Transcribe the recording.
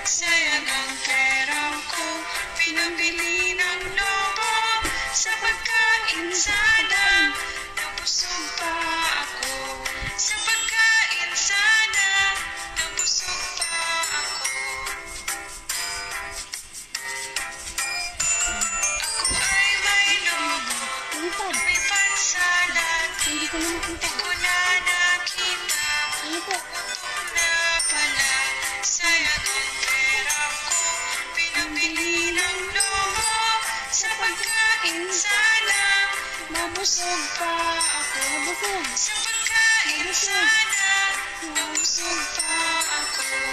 sayang ang pera ko, pinambili ng lobo sa pagkain sana, nabusog pa ako. Sa pagkain sana, nabusog pa ako. Ako ay may lobo, lumipad sa langit, di ko na nakita, gutom na pala, sayang ang pera ko, pinabili ng lobo sa pagkain sana, mabusog pa ako. Sa pagkain sana, mabusog pa ako.